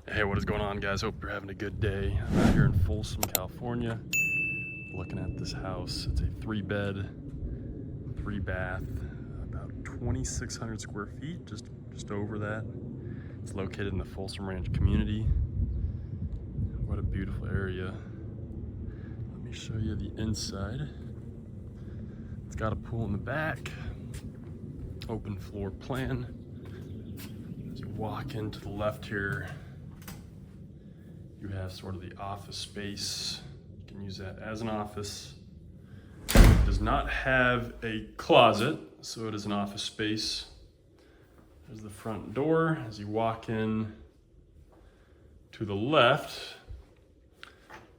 Hey, what is going on, guys? Hope you're having a good day. I'm out here in Folsom, California, looking at this house. It's a 3-bed, 3-bath, about 2,600 square feet, just over that. It's located in the Folsom Ranch community. What a beautiful area. Let me show you the inside. It's got a pool in the back, open floor plan. As you walk into the left here, you have sort of the office space. You can use that as an office. It does not have a closet, so it is an office space. There's the front door. As you walk in to the left,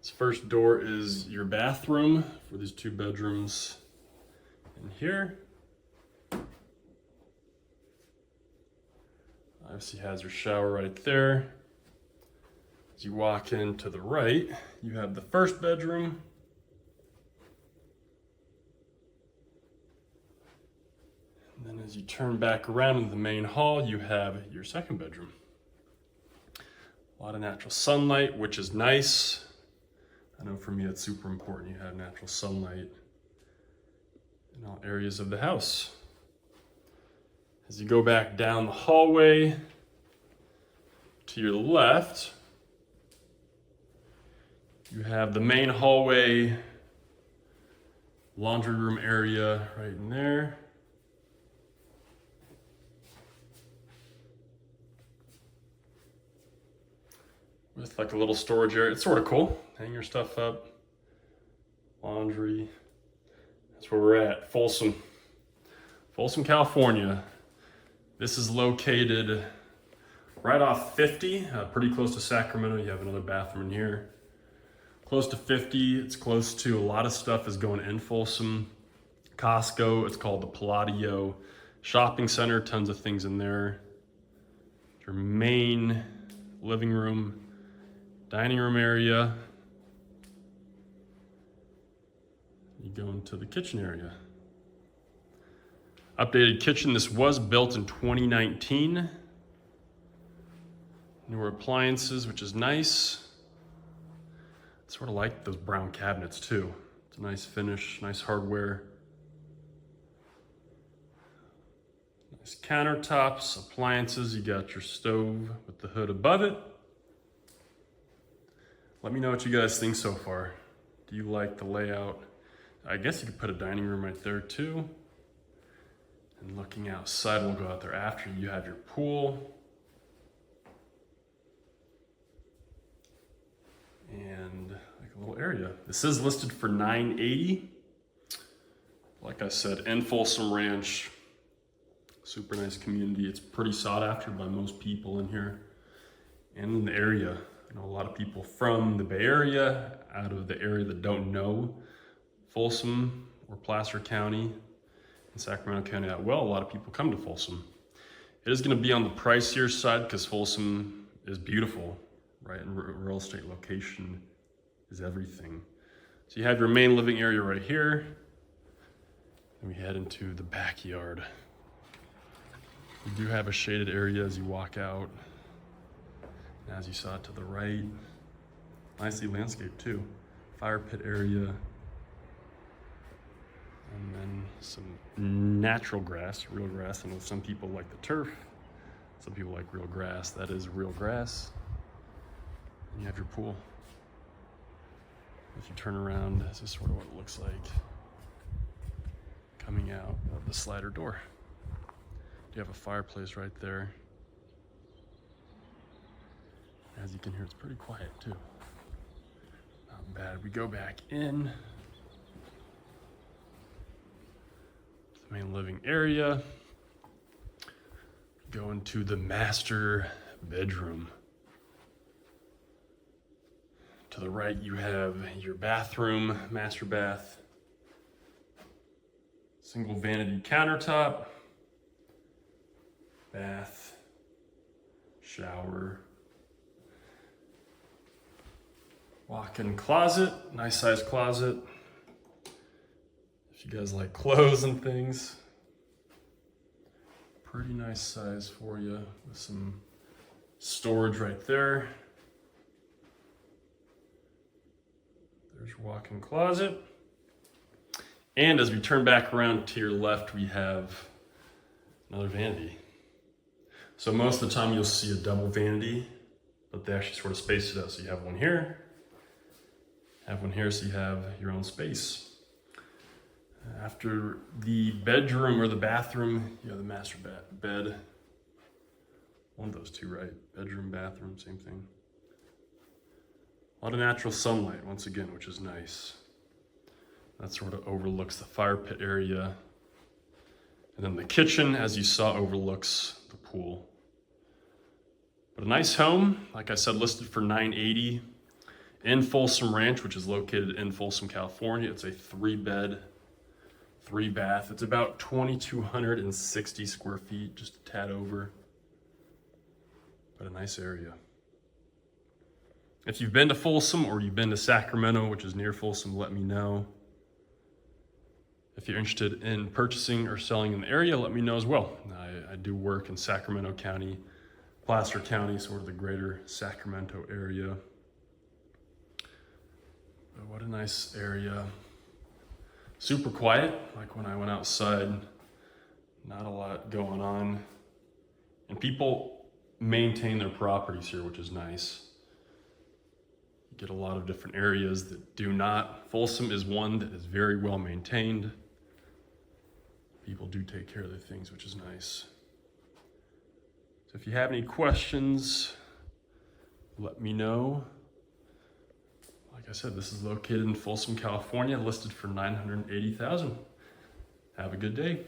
this first door is your bathroom for these 2 bedrooms in here. Obviously has your shower right there. As you walk in to the right, you have the first bedroom. And then as you turn back around in the main hall, you have your second bedroom. A lot of natural sunlight, which is nice. I know for me it's super important you have natural sunlight in all areas of the house. As you go back down the hallway to your left, you have the main hallway, laundry room area right in there. With like a little storage area. It's sort of cool. Hang your stuff up. Laundry. That's where we're at. Folsom, California. This is located right off 50, pretty close to Sacramento. You have another bathroom in here. Close to 50, it's close to a lot of stuff is going in Folsom. Costco, it's called the Palladio Shopping Center, tons of things in there. Your main living room, dining room area. You go into the kitchen area. Updated kitchen, this was built in 2019. Newer appliances, which is nice. Sort of like those brown cabinets too. It's a nice finish, nice hardware. Nice countertops, appliances. You got your stove with the hood above it. Let me know what you guys think so far. Do you like the layout? I guess you could put a dining room right there too. And looking outside, we'll go out there after. You have your pool. And like a little area. This is listed for $980. Like I said, in Folsom Ranch, super nice community. It's pretty sought after by most people in here and in the area. I know a lot of people from the Bay Area, out of the area that don't know Folsom or Placer County and Sacramento County that well. A lot of people come to Folsom. It is going to be on the pricier side because Folsom is beautiful. Right, and real estate location is everything. So you have your main living area right here. And we head into the backyard. You do have a shaded area as you walk out. And as you saw to the right, nicely landscaped too. Fire pit area. And then some natural grass, real grass. I know some people like the turf. Some people like real grass. That is real grass. You have your pool. If you turn around, this is sort of what it looks like coming out of the slider door. You have a fireplace right there. As you can hear, it's pretty quiet too. Not bad. We go back in to the main living area. Go into the master bedroom. To the right, you have your bathroom, master bath, single vanity countertop, bath, shower, walk-in closet, nice size closet. If you guys like clothes and things, pretty nice size for you with some Storage right there. There's your walk-in closet. And as we turn back around to your left, we have another vanity. So most of the time you'll see a double vanity, but they actually sort of space it out. So you have one here, so you have your own space. After the bedroom or the bathroom, you have the master bed. One of those two, right? Bedroom, bathroom, same thing. A lot of natural sunlight, once again, which is nice. That sort of overlooks the fire pit area. And then the kitchen, as you saw, overlooks the pool. But a nice home, like I said, listed for $980 in Folsom Ranch, which is located in Folsom, California. It's a 3-bed, 3-bath. It's about 2,260 square feet, just a tad over. But a nice area. If you've been to Folsom or you've been to Sacramento, which is near Folsom, let me know. If you're interested in purchasing or selling in the area, let me know as well. I do work in Sacramento County, Placer County, sort of the greater Sacramento area. But what a nice area. Super quiet, like when I went outside, not a lot going on. And people maintain their properties here, which is nice. You get a lot of different areas that do not. Folsom is one that is very well maintained. People do take care of their things, which is nice. So if you have any questions, let me know. Like I said, this is located in Folsom, California, listed for $980,000. Have a good day.